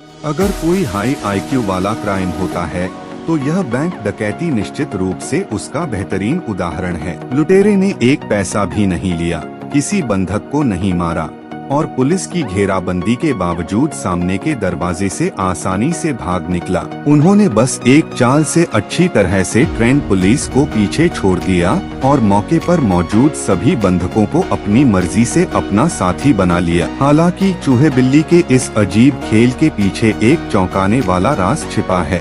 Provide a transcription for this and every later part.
अगर कोई high IQ वाला क्राइम होता है तो यह बैंक डकैती निश्चित रूप से उसका बेहतरीन उदाहरण है। लुटेरे ने एक पैसा भी नहीं लिया, किसी बंधक को नहीं मारा और पुलिस की घेराबंदी के बावजूद सामने के दरवाजे से आसानी से भाग निकला। उन्होंने बस एक चाल से अच्छी तरह से ट्रेंड पुलिस को पीछे छोड़ दिया और मौके पर मौजूद सभी बंधकों को अपनी मर्जी से अपना साथी बना लिया। हालांकि चूहे बिल्ली के इस अजीब खेल के पीछे एक चौंकाने वाला राज छिपा है।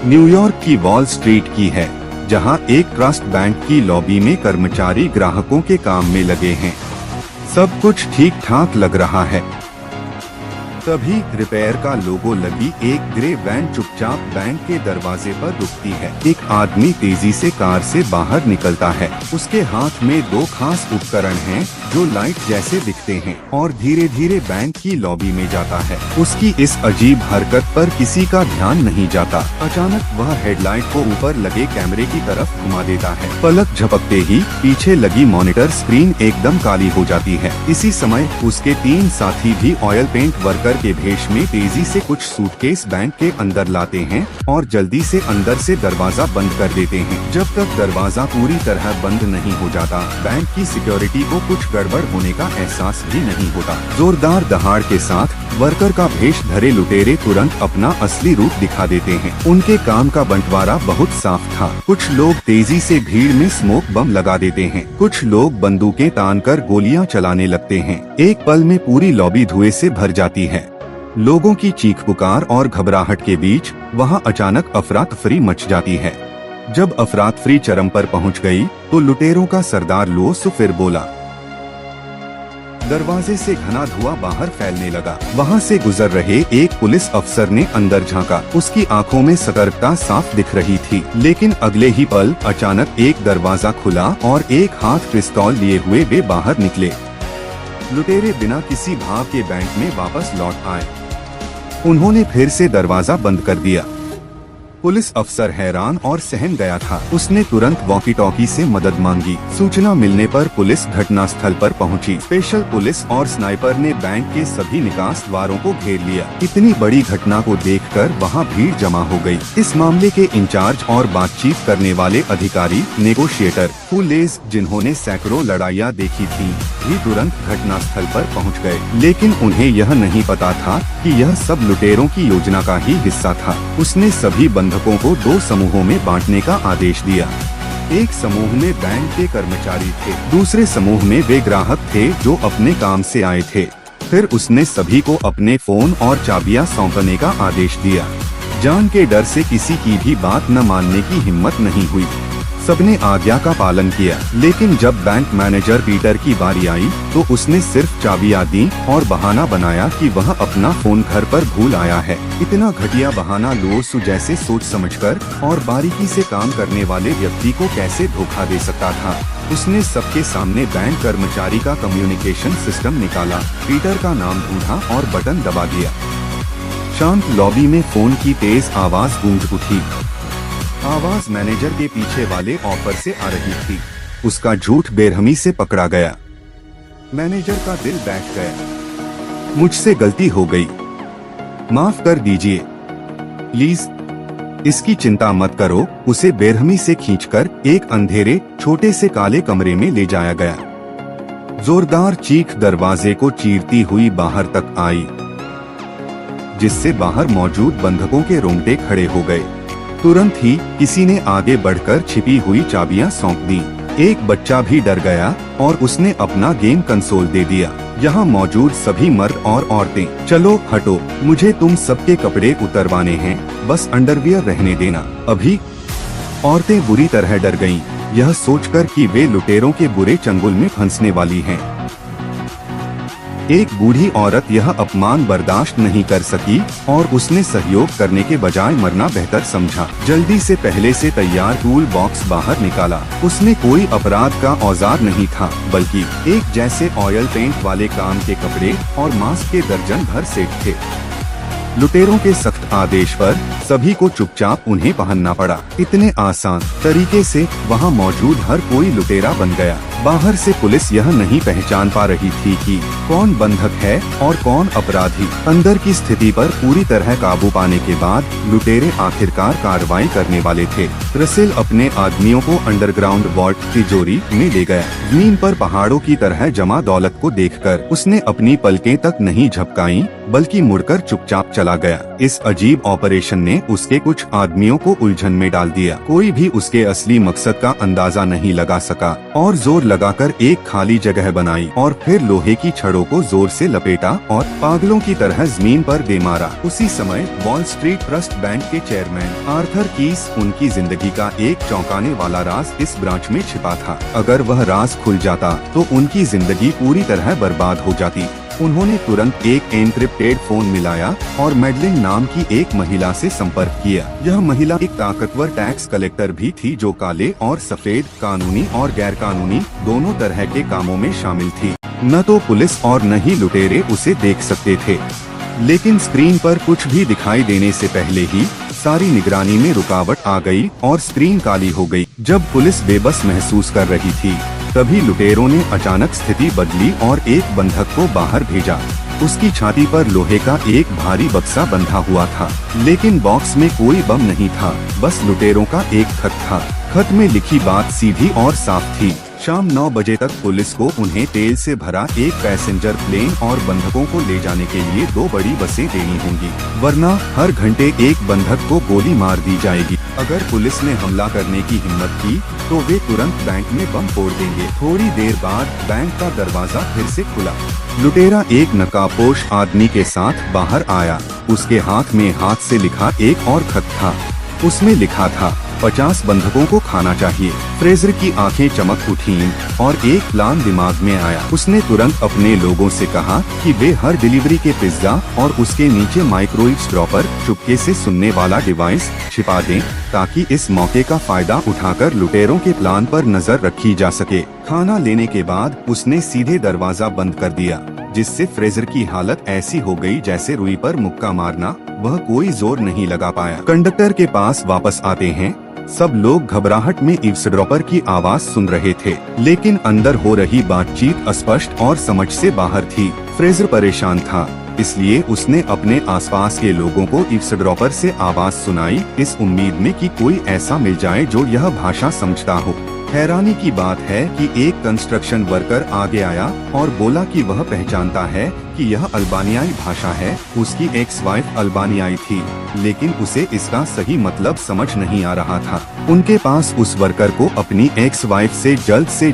न्यूयॉर्क की वॉल स्ट्रीट की है, जहां एक ट्रस्ट बैंक की लॉबी में कर्मचारी ग्राहकों के काम में लगे हैं। सब कुछ ठीक ठाक लग रहा है, तभी रिपेयर का लोगो लगी एक ग्रे वैन चुपचाप बैंक के दरवाजे पर रुकती है। एक आदमी तेजी से कार से बाहर निकलता है। उसके हाथ में दो खास उपकरण हैं जो लाइट जैसे दिखते हैं और धीरे धीरे बैंक की लॉबी में जाता है। उसकी इस अजीब हरकत पर किसी का ध्यान नहीं जाता। अचानक वह हेडलाइट को ऊपर लगे कैमरे की तरफ घुमा देता है। पलक झपकते ही पीछे लगी मॉनिटर स्क्रीन एकदम काली हो जाती है। इसी समय उसके 3 साथी भी ऑयल पेंट वर्कर के भेष में तेजी से कुछ सूटकेस बैंक के अंदर लाते हैं और जल्दी से अंदर से दरवाजा बंद कर देते हैं। जब तक दरवाजा पूरी तरह बंद नहीं हो जाता, बैंक की सिक्योरिटी को कुछ गड़बड़ होने का एहसास भी नहीं होता। जोरदार दहाड़ के साथ वर्कर का भेष धरे लुटेरे तुरंत अपना असली रूप दिखा देते हैं। उनके काम का बंटवारा बहुत साफ था। कुछ लोग तेजी से भीड़ में स्मोक बम लगा देते हैं, कुछ लोग बंदूकें तानकर गोलियां चलाने लगते हैं। एक पल में पूरी लॉबी धुएं से भर जाती है। लोगों की चीख पुकार और घबराहट के बीच वहां अचानक अफरा तफरी मच जाती है। जब अफरा तफरी चरम पर पहुंच गई तो लुटेरों का सरदार लुओस फिर बोला। दरवाजे से घना धुआं बाहर फैलने लगा। वहां से गुजर रहे एक पुलिस अफसर ने अंदर झांका। उसकी आंखों में सतर्कता साफ दिख रही थी, लेकिन अगले ही पल अचानक एक दरवाजा खुला और एक हाथ पिस्तौल लिए हुए वे बाहर निकले। लुटेरे बिना किसी भाव के बैंक में वापस लौट आए। उन्होंने फिर से दरवाजा बंद कर दिया। पुलिस अफसर हैरान और सहम गया था। उसने तुरंत वॉकी टॉकी से मदद मांगी। सूचना मिलने पर पुलिस घटनास्थल पर पहुंची। स्पेशल पुलिस और स्नाइपर ने बैंक के सभी निकास द्वारों को घेर लिया। इतनी बड़ी घटना को देखकर वहां भीड़ जमा हो गई। इस मामले के इंचार्ज और बातचीत करने वाले अधिकारी नेगोशिएटर फुलेज, जिन्होंने सैकड़ों लड़ाइयाँ देखी थी, भी तुरंत घटनास्थल पर पहुँच गए। लेकिन उन्हें यह नहीं पता था कि यह सब लुटेरों की योजना का ही हिस्सा था। उसने सभी बंधकों को 2 समूहों में बांटने का आदेश दिया। एक समूह में बैंक के कर्मचारी थे, दूसरे समूह में वे ग्राहक थे जो अपने काम से आए थे। फिर उसने सभी को अपने फोन और चाबियां सौंपने का आदेश दिया। जान के डर से किसी की भी बात न मानने की हिम्मत नहीं हुई। सबने आज्ञा का पालन किया, लेकिन जब बैंक मैनेजर पीटर की बारी आई तो उसने सिर्फ चाबियां दी और बहाना बनाया कि वह अपना फोन घर पर भूल आया है। इतना घटिया बहाना लुओस जैसे सोच समझकर और बारीकी से काम करने वाले व्यक्ति को कैसे धोखा दे सकता था। उसने सबके सामने बैंक कर्मचारी का कम्युनिकेशन सिस्टम निकाला, पीटर का नाम ढूंढा और बटन दबा दिया। शांत लॉबी में फोन की तेज आवाज गूंज उठी। आवाज मैनेजर के पीछे वाले ऑफर से आ रही थी। उसका झूठ बेरहमी से पकड़ा गया। मैनेजर का दिल बैठ गया। मुझसे गलती हो गई, माफ कर दीजिए प्लीज। इसकी चिंता मत करो। उसे बेरहमी से खींचकर एक अंधेरे छोटे से काले कमरे में ले जाया गया। जोरदार चीख दरवाजे को चीरती हुई बाहर तक आई, जिससे बाहर मौजूद बंधकों के रोंगटे खड़े हो गए। तुरंत ही किसी ने आगे बढ़कर छिपी हुई चाबियां सौंप दी। एक बच्चा भी डर गया और उसने अपना गेम कंसोल दे दिया। यहाँ मौजूद सभी मर्द और औरतें, चलो हटो, मुझे तुम सबके कपड़े उतरवाने हैं, बस अंडरवियर रहने देना अभी। औरतें बुरी तरह डर गईं, यह सोचकर कि वे लुटेरों के बुरे चंगुल में फंसने वाली हैं। एक बूढ़ी औरत यह अपमान बर्दाश्त नहीं कर सकी और उसने सहयोग करने के बजाय मरना बेहतर समझा। जल्दी से पहले से तैयार टूल बॉक्स बाहर निकाला। उसमें कोई अपराध का औजार नहीं था, बल्कि एक जैसे ऑयल पेंट वाले काम के कपड़े और मास्क के दर्जन भर सेट थे। लुटेरों के सख्त आदेश पर सभी को चुपचाप उन्हें पहनना पड़ा। इतने आसान तरीके से वहाँ मौजूद हर कोई लुटेरा बन गया। बाहर से पुलिस यह नहीं पहचान पा रही थी कि कौन बंधक है और कौन अपराधी। अंदर की स्थिति पर पूरी तरह काबू पाने के बाद लुटेरे आखिरकार कार्रवाई करने वाले थे। रसेल अपने आदमियों को अंडरग्राउंड वॉल्ट तिजोरी में ले गया। जमीन पर पहाड़ों की तरह जमा दौलत को देखकर उसने अपनी पलकें तक नहीं झपकाई, बल्कि मुड़कर चुपचाप चला गया। इस अजीब ऑपरेशन ने उसके कुछ आदमियों को उलझन में डाल दिया। कोई भी उसके असली मकसद का अंदाजा नहीं लगा सका और जोर लगाकर एक खाली जगह बनाई और फिर लोहे की छड़ों को जोर से लपेटा और पागलों की तरह जमीन पर दे मारा। उसी समय वॉल स्ट्रीट ट्रस्ट बैंक के चेयरमैन आर्थर कीस उनकी जिंदगी का एक चौंकाने वाला राज इस ब्रांच में छिपा था। अगर वह राज खुल जाता तो उनकी जिंदगी पूरी तरह बर्बाद हो जाती। उन्होंने तुरंत एक एनक्रिप्टेड फोन मिलाया और मैडलिन नाम की एक महिला से संपर्क किया। यह महिला एक ताकतवर टैक्स कलेक्टर भी थी जो काले और सफेद, कानूनी और गैर कानूनी दोनों तरह के कामों में शामिल थी। न तो पुलिस और न ही लुटेरे उसे देख सकते थे, लेकिन स्क्रीन पर कुछ भी दिखाई देने से पहले ही सारी निगरानी में रुकावट आ गई और स्क्रीन काली हो गई। जब पुलिस बेबस महसूस कर रही थी, तभी लुटेरों ने अचानक स्थिति बदली और एक बंधक को बाहर भेजा। उसकी छाती पर लोहे का एक भारी बक्सा बंधा हुआ था, लेकिन बॉक्स में कोई बम नहीं था, बस लुटेरों का एक खत था। खत में लिखी बात सीधी और साफ थी। शाम 9 बजे तक पुलिस को उन्हें तेल से भरा एक पैसेंजर प्लेन और बंधकों को ले जाने के लिए 2 बड़ी बसें देनी होंगी, वरना हर घंटे एक बंधक को गोली मार दी जाएगी। अगर पुलिस ने हमला करने की हिम्मत की तो वे तुरंत बैंक में बम फोड़ देंगे। थोड़ी देर बाद बैंक का दरवाजा फिर से खुला। लुटेरा एक नकाबपोश आदमी के साथ बाहर आया। उसके हाथ में हाथ से लिखा एक और खत था। उसमें लिखा था 50 बंधकों को खाना चाहिए। फ्रेजर की आंखें चमक उठीं और एक प्लान दिमाग में आया। उसने तुरंत अपने लोगों से कहा कि वे हर डिलीवरी के पिज्जा और उसके नीचे माइक्रोवेव ड्रॉपर चुपके से सुनने वाला डिवाइस छिपा दें, ताकि इस मौके का फायदा उठाकर लुटेरों के प्लान पर नजर रखी जा सके। खाना लेने के बाद उसने सीधे दरवाजा बंद कर दिया, जिससे फ्रेजर की हालत ऐसी हो गई जैसे रुई पर मुक्का मारना। वह कोई जोर नहीं लगा पाया। कंडक्टर के पास वापस आते हैं। सब लोग घबराहट में ईव्सड्रॉपर की आवाज सुन रहे थे, लेकिन अंदर हो रही बातचीत अस्पष्ट और समझ से बाहर थी। फ्रेजर परेशान था, इसलिए उसने अपने आसपास के लोगों को ईव्सड्रॉपर से आवाज सुनाई, इस उम्मीद में कि कोई ऐसा मिल जाए जो यह भाषा समझता हो। हैरानी की बात है कि एक कंस्ट्रक्शन वर्कर आगे आया और बोला कि वह पहचानता है कि यह अल्बानियाई भाषा है। उसकी एक्स वाइफ अल्बानियाई थी, लेकिन उसे इसका सही मतलब समझ नहीं आ रहा था। उनके पास उस वर्कर को अपनी एक्स वाइफ से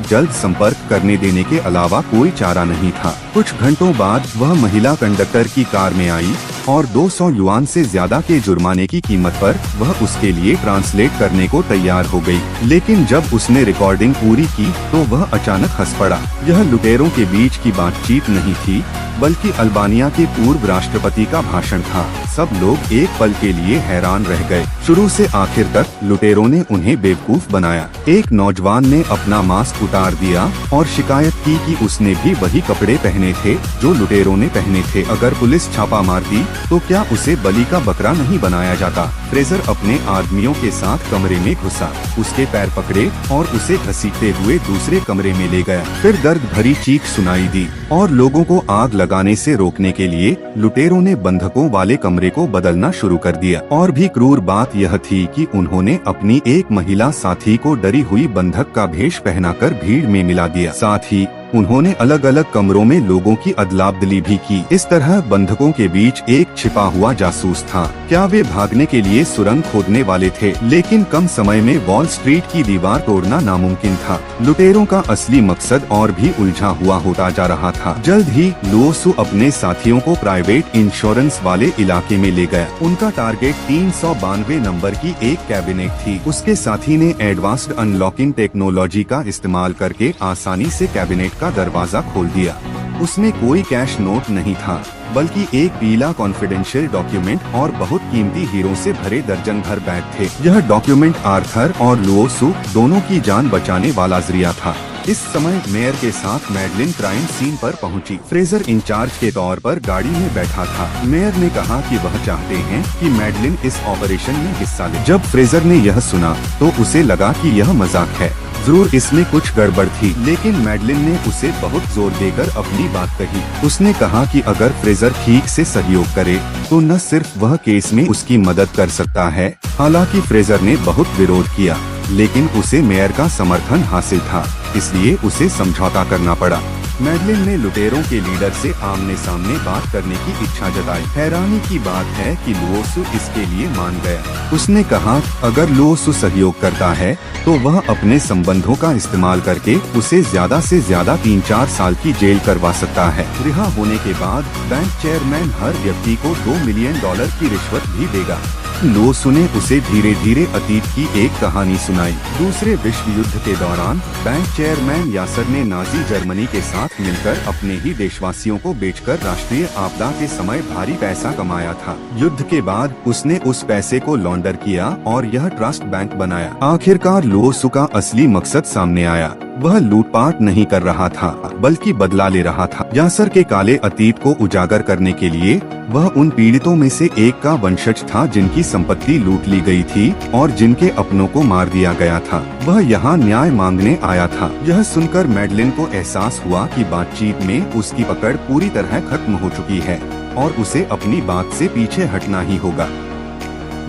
जल्द संपर्क करने देने के अलावा कोई चारा नहीं था। कुछ घंटों बाद वह महिला कंडक्टर की कार में आई और 200 युआन से ज्यादा के जुर्माने की कीमत पर वह उसके लिए ट्रांसलेट करने को तैयार हो गई। लेकिन जब उसने रिकॉर्डिंग पूरी की तो वह अचानक हंस पड़ा। यह लुटेरों के बीच की बातचीत नहीं थी, बल्कि अल्बानिया के पूर्व राष्ट्रपति का भाषण था। सब लोग एक पल के लिए हैरान रह गए। शुरू से आखिर तक लुटेरों ने उन्हें बेवकूफ बनाया। एक नौजवान ने अपना मास्क उतार दिया और शिकायत की कि उसने भी वही कपड़े पहने थे जो लुटेरों ने पहने थे। अगर पुलिस छापा मारती तो क्या उसे बलि का बकरा नहीं बनाया जाता? फ्रेजर अपने आदमियों के साथ कमरे में घुसा, उसके पैर पकड़े और उसे घसीटते हुए दूसरे कमरे में ले गया। फिर दर्द भरी चीख सुनाई दी और लोगों को आग लगाने से रोकने के लिए लुटेरों ने बंधकों वाले कमरे को बदलना शुरू कर दिया। और भी क्रूर बात यह थी कि उन्होंने अपनी एक महिला साथी को डरी हुई बंधक का भेष पहनाकर भीड़ में मिला दिया। साथ ही उन्होंने अलग अलग कमरों में लोगों की अदला-बदली भी की। इस तरह बंधकों के बीच एक छिपा हुआ जासूस था। क्या वे भागने के लिए सुरंग खोदने वाले थे? लेकिन कम समय में वॉल स्ट्रीट की दीवार तोड़ना नामुमकिन था। लुटेरों का असली मकसद और भी उलझा हुआ होता जा रहा था। जल्द ही लुओसु अपने साथियों को प्राइवेट इंश्योरेंस वाले इलाके में ले गया। उनका टारगेट 392 नंबर की एक कैबिनेट थी। उसके साथी ने एडवांस्ड अनलॉकिंग टेक्नोलॉजी का इस्तेमाल करके आसानी से कैबिनेट का दरवाजा खोल दिया। उसमें कोई कैश नोट नहीं था, बल्कि एक पीला कॉन्फिडेंशियल डॉक्यूमेंट और बहुत कीमती हीरों से भरे दर्जन भर बैग थे। यह डॉक्यूमेंट आर्थर और लुओसु दोनों की जान बचाने वाला जरिया था। इस समय मेयर के साथ मैडलिन क्राइम सीन पर पहुंची। फ्रेजर इंचार्ज के तौर पर गाड़ी में बैठा था। मेयर ने कहा कि वह चाहते हैं कि मैडलिन इस ऑपरेशन में हिस्सा ले। जब फ्रेजर ने यह सुना तो उसे लगा कि यह मजाक है, जरूर इसमें कुछ गड़बड़ थी। लेकिन मैडलिन ने उसे बहुत जोर देकर अपनी बात कही। उसने कहा कि अगर फ्रेजर ठीक से सहयोग करे तो न सिर्फ वह केस में उसकी मदद कर सकता है। हालांकि फ्रेजर ने बहुत विरोध किया, लेकिन उसे मेयर का समर्थन हासिल था, इसलिए उसे समझौता करना पड़ा। मैडलिन ने लुटेरों के लीडर से आमने सामने बात करने की इच्छा जताई। हैरानी की बात है कि लुओसु इसके लिए मान गया। उसने कहा अगर लुओसु सहयोग करता है तो वह अपने संबंधों का इस्तेमाल करके उसे ज्यादा से ज्यादा 3-4 साल की जेल करवा सकता है। रिहा होने के बाद बैंक चेयरमैन हर व्यक्ति को $2 मिलियन की रिश्वत भी देगा। लुओसु ने उसे धीरे धीरे अतीत की एक कहानी सुनाई। दूसरे विश्व युद्ध के दौरान बैंक चेयरमैन यासर ने नाजी जर्मनी के साथ मिलकर अपने ही देशवासियों को बेचकर राष्ट्रीय आपदा के समय भारी पैसा कमाया था। युद्ध के बाद उसने उस पैसे को लॉन्डर किया और यह ट्रस्ट बैंक बनाया। आखिरकार लुओसु का असली मकसद सामने आया। वह लूटपाट नहीं कर रहा था, बल्कि बदला ले रहा था। यासर के काले अतीत को उजागर करने के लिए वह उन पीड़ितों में से एक का वंशज था जिनकी संपत्ति लूट ली गई थी और जिनके अपनों को मार दिया गया था। वह यहाँ न्याय मांगने आया था। यह सुनकर मैडलिन को एहसास हुआ कि बातचीत में उसकी पकड़ पूरी तरह खत्म हो चुकी है और उसे अपनी बात से पीछे हटना ही होगा।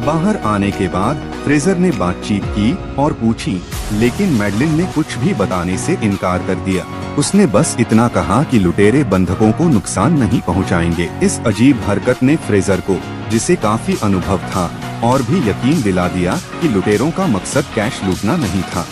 बाहर आने के बाद फ्रेजर ने बातचीत की और पूछी, लेकिन मैडलिन ने कुछ भी बताने से इनकार कर दिया। उसने बस इतना कहा कि लुटेरे बंधकों को नुकसान नहीं पहुंचाएंगे। इस अजीब हरकत ने फ्रेजर को, जिसे काफी अनुभव था, और भी यकीन दिला दिया कि लुटेरों का मकसद कैश लूटना नहीं था।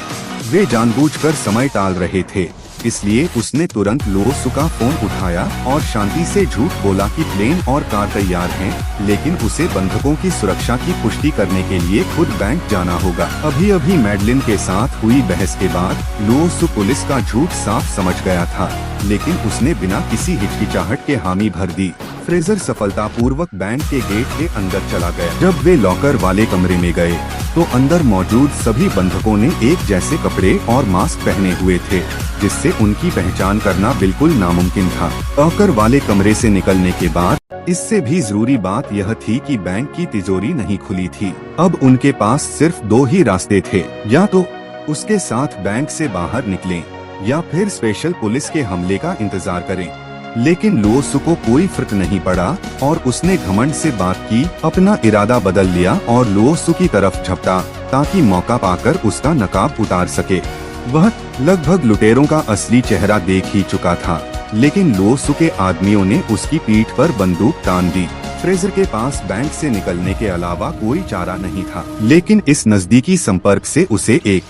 वे जानबूझकर समय टाल रहे थे, इसलिए उसने तुरंत लुओसु का फोन उठाया और शांति से झूठ बोला कि प्लेन और कार तैयार हैं, लेकिन उसे बंधकों की सुरक्षा की पुष्टि करने के लिए खुद बैंक जाना होगा। अभी अभी मैडलिन के साथ हुई बहस के बाद लुओसु पुलिस का झूठ साफ समझ गया था, लेकिन उसने बिना किसी हिचकिचाहट के हामी भर दी। फ्रेजर सफलतापूर्वक बैंक के गेट के अंदर चला गया। जब वे लॉकर वाले कमरे में गए तो अंदर मौजूद सभी बंधकों ने एक जैसे कपड़े और मास्क पहने हुए थे, जिससे उनकी पहचान करना बिल्कुल नामुमकिन था। लॉकर वाले कमरे से निकलने के बाद इससे भी जरूरी बात यह थी कि बैंक की तिजोरी नहीं खुली थी। अब उनके पास सिर्फ 2 ही रास्ते थे, या तो उसके साथ बैंक से बाहर निकलें या फिर स्पेशल पुलिस के हमले का इंतजार करें। लेकिन लुओसु को कोई फर्क नहीं पड़ा और उसने घमंड से बात की, अपना इरादा बदल लिया और लुओसु की तरफ झपटा ताकि मौका पाकर उसका नकाब उतार सके। वह लगभग लुटेरों का असली चेहरा देख ही चुका था, लेकिन लुओसु के आदमियों ने उसकी पीठ पर बंदूक तान दी। फ्रेजर के पास बैंक से निकलने के अलावा कोई चारा नहीं था, लेकिन इस नजदीकी संपर्क से उसे एक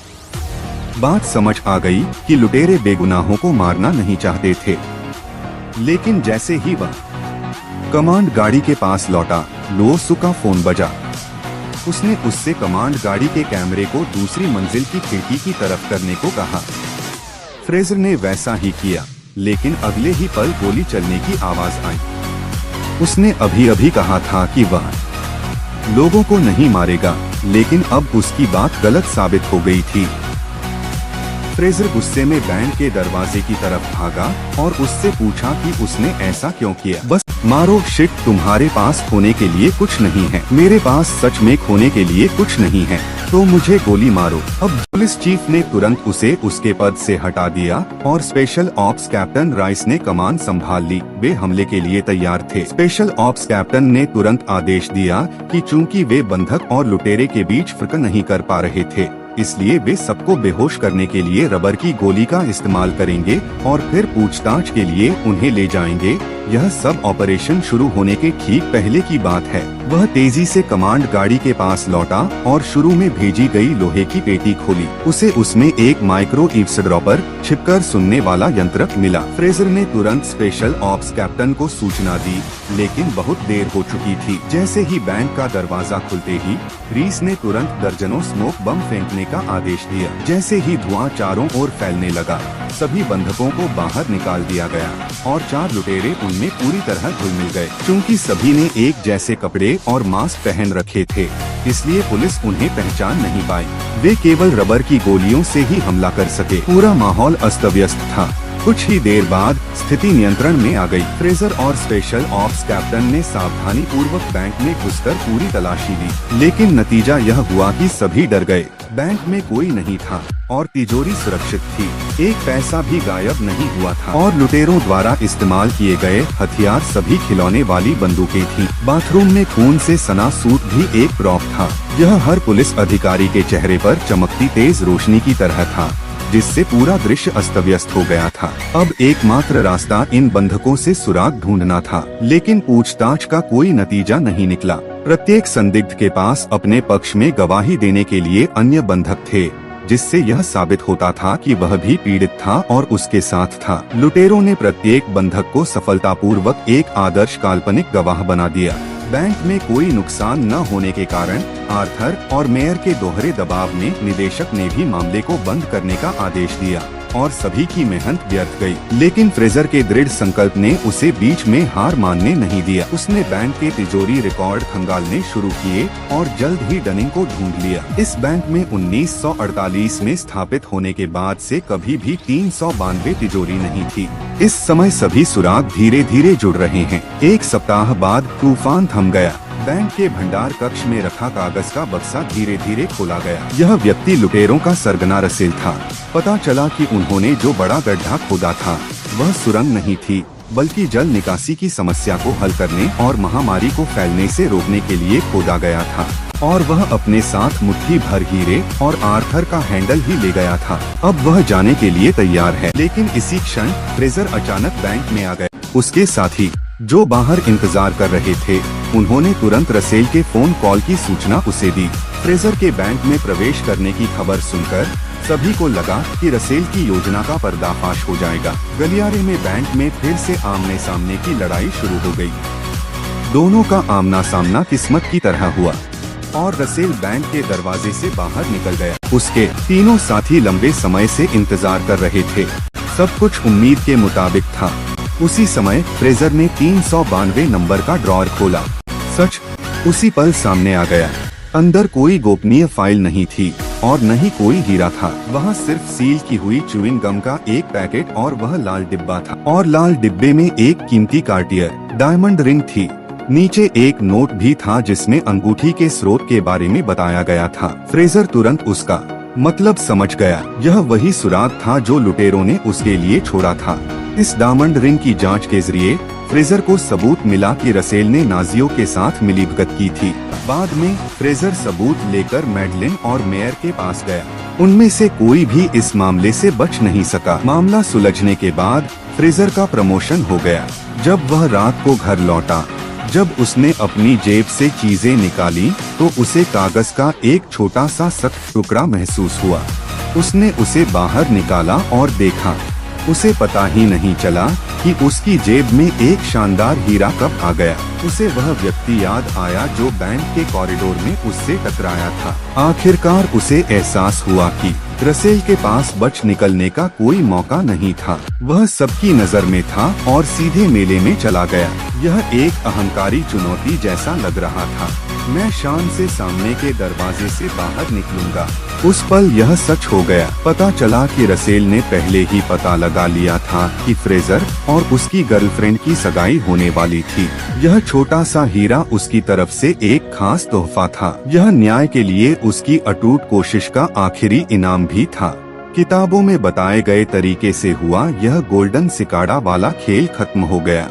बात समझ आ गई कि लुटेरे बेगुनाहों को मारना नहीं चाहते थे। लेकिन जैसे ही वह कमांड गाड़ी के पास लौटा, लुओसु का फोन बजा। उसने उससे कमांड गाड़ी के कैमरे को दूसरी मंजिल की खिड़की की तरफ करने को कहा। फ्रेजर ने वैसा ही किया, लेकिन अगले ही पल गोली चलने की आवाज आई। उसने अभी अभी कहा था कि वह लोगों को नहीं मारेगा, लेकिन अब उसकी बात गलत साबित हो गई थी। फ्रेजर गुस्से में बैंक के दरवाजे की तरफ भागा और उससे पूछा कि उसने ऐसा क्यों किया। बस मारो शिट, तुम्हारे पास खोने के लिए कुछ नहीं है, मेरे पास सच में खोने के लिए कुछ नहीं है, तो मुझे गोली मारो। अब पुलिस चीफ ने तुरंत उसे उसके पद से हटा दिया और स्पेशल ऑप्स कैप्टन राइस ने कमान संभाल ली। वे हमले के लिए तैयार थे। स्पेशल ऑप्स कैप्टन ने तुरंत आदेश दिया कि चूंकि वे बंधक और लुटेरे के बीच फर्क नहीं कर पा रहे थे, इसलिए वे सबको बेहोश करने के लिए रबर की गोली का इस्तेमाल करेंगे और फिर पूछताछ के लिए उन्हें ले जाएंगे। यह सब ऑपरेशन शुरू होने के ठीक पहले की बात है। वह तेजी से कमांड गाड़ी के पास लौटा और शुरू में भेजी गई लोहे की पेटी खोली। उसे उसमें एक माइक्रो ईव्सड्रॉपर छिपकर सुनने वाला यंत्र मिला। फ्रेजर ने तुरंत स्पेशल ऑप्स कैप्टन को सूचना दी, लेकिन बहुत देर हो चुकी थी। जैसे ही बैंक का दरवाजा खुलते ही रीस ने तुरंत दर्जनों स्मोक बम फेंकने का आदेश दिया। जैसे ही धुआं चारों ओर फैलने लगा, सभी बंधकों को बाहर निकाल दिया गया और 4 लुटेरे उनमें पूरी तरह घुल मिल गए। क्योंकि सभी ने एक जैसे कपड़े और मास्क पहन रखे थे, इसलिए पुलिस उन्हें पहचान नहीं पाई। वे केवल रबर की गोलियों से ही हमला कर सके। पूरा माहौल अस्त व्यस्त था। कुछ ही देर बाद स्थिति नियंत्रण में आ गई। फ्रेजर और स्पेशल ऑप्स कैप्टन ने सावधानी पूर्वक बैंक में घुसकर पूरी तलाशी ली, लेकिन नतीजा यह हुआ कि सभी डर गए। बैंक में कोई नहीं था और तिजोरी सुरक्षित थी। एक पैसा भी गायब नहीं हुआ था और लुटेरों द्वारा इस्तेमाल किए गए हथियार सभी खिलौने वाली बंदूकें थीं। बाथरूम में खून से सना सूट भी एक प्रॉप था। यह हर पुलिस अधिकारी के चेहरे पर चमकती तेज रोशनी की तरह था, जिससे पूरा दृश्य अस्त व्यस्त हो गया था। अब एकमात्र रास्ता इन बंधकों से सुराग ढूंढना था, लेकिन पूछताछ का कोई नतीजा नहीं निकला। प्रत्येक संदिग्ध के पास अपने पक्ष में गवाही देने के लिए अन्य बंधक थे, जिससे यह साबित होता था कि वह भी पीड़ित था और उसके साथ था। लुटेरों ने प्रत्येक बंधक को सफलतापूर्वक एक आदर्श काल्पनिक गवाह बना दिया। बैंक में कोई नुकसान न होने के कारण आर्थर और मेयर के दोहरे दबाव में निदेशक ने भी मामले को बंद करने का आदेश दिया और सभी की मेहनत व्यर्थ गई। लेकिन फ्रेजर के दृढ़ संकल्प ने उसे बीच में हार मानने नहीं दिया। उसने बैंक के तिजोरी रिकॉर्ड खंगालने शुरू किए और जल्द ही डनिंग को ढूंढ लिया। इस बैंक में 1948 में स्थापित होने के बाद से कभी भी 392 तिजोरी नहीं थी। इस समय सभी सुराग धीरे धीरे जुड़ रहे हैं। एक सप्ताह बाद तूफान थम गया। बैंक के भंडार कक्ष में रखा कागज का बक्सा धीरे धीरे खोला गया। यह व्यक्ति लुटेरों का सरगना रसेल था। पता चला कि उन्होंने जो बड़ा गड्ढा खोदा था वह सुरंग नहीं थी, बल्कि जल निकासी की समस्या को हल करने और महामारी को फैलने से रोकने के लिए खोदा गया था। और वह अपने साथ मुट्ठी भर हीरे और आर्थर का हैंडल ही ले गया था। अब वह जाने के लिए तैयार है। लेकिन इसी क्षण फ्रेजर अचानक बैंक में आ गए। उसके साथी जो बाहर इंतजार कर रहे थे, उन्होंने तुरंत रसेल के फोन कॉल की सूचना उसे दी। फ्रेजर के बैंक में प्रवेश करने की खबर सुनकर सभी को लगा कि रसेल की योजना का पर्दाफाश हो जाएगा। गलियारे में बैंक में फिर से आमने सामने की लड़ाई शुरू हो गई। दोनों का आमना सामना किस्मत की तरह हुआ और रसेल बैंक के दरवाजे से बाहर निकल गया। उसके तीनों साथी लंबे समय से इंतजार कर रहे थे। सब कुछ उम्मीद के मुताबिक था। उसी समय फ्रेजर ने 392 नंबर का ड्रॉअर खोला। सच उसी पल सामने आ गया। अंदर कोई गोपनीय फाइल नहीं थी और न ही कोई हीरा था। वहाँ सिर्फ सील की हुई च्युइंग गम का एक पैकेट और वह लाल डिब्बा था। और लाल डिब्बे में एक कीमती कार्टियर डायमंड रिंग थी। नीचे एक नोट भी था जिसमें अंगूठी के स्रोत के बारे में बताया गया था। फ्रेजर तुरंत उसका मतलब समझ गया। यह वही सुराग था जो लुटेरों ने उसके लिए छोड़ा था। इस डायमंड रिंग की जांच के जरिए फ्रेजर को सबूत मिला कि रसेल ने नाजियों के साथ मिलीभगत की थी। बाद में फ्रेजर सबूत लेकर मैडलिन और मेयर के पास गया। उनमें से कोई भी इस मामले से बच नहीं सका। मामला सुलझने के बाद फ्रेजर का प्रमोशन हो गया। जब वह रात को घर लौटा, जब उसने अपनी जेब से चीजें निकाली तो उसे कागज का एक छोटा सा सख्त टुकड़ा महसूस हुआ। उसने उसे बाहर निकाला और देखा। उसे पता ही नहीं चला कि उसकी जेब में एक शानदार हीरा कब आ गया। उसे वह व्यक्ति याद आया जो बैंक के कॉरिडोर में उससे टकराया था। आखिरकार उसे एहसास हुआ कि रसेल के पास बच निकलने का कोई मौका नहीं था। वह सबकी नजर में था और सीधे मेले में चला गया। यह एक अहंकारी चुनौती जैसा लग रहा था। मैं शान से सामने के दरवाजे से बाहर निकलूंगा। उस पल यह सच हो गया। पता चला कि रसेल ने पहले ही पता लगा लिया था कि फ्रेजर और उसकी गर्लफ्रेंड की सगाई होने वाली थी। यह छोटा सा हीरा उसकी तरफ से एक खास तोहफा था। यह न्याय के लिए उसकी अटूट कोशिश का आखिरी इनाम भी था। किताबों में बताए गए तरीके से हुआ यह गोल्डन सिकाड़ा वाला खेल खत्म हो गया।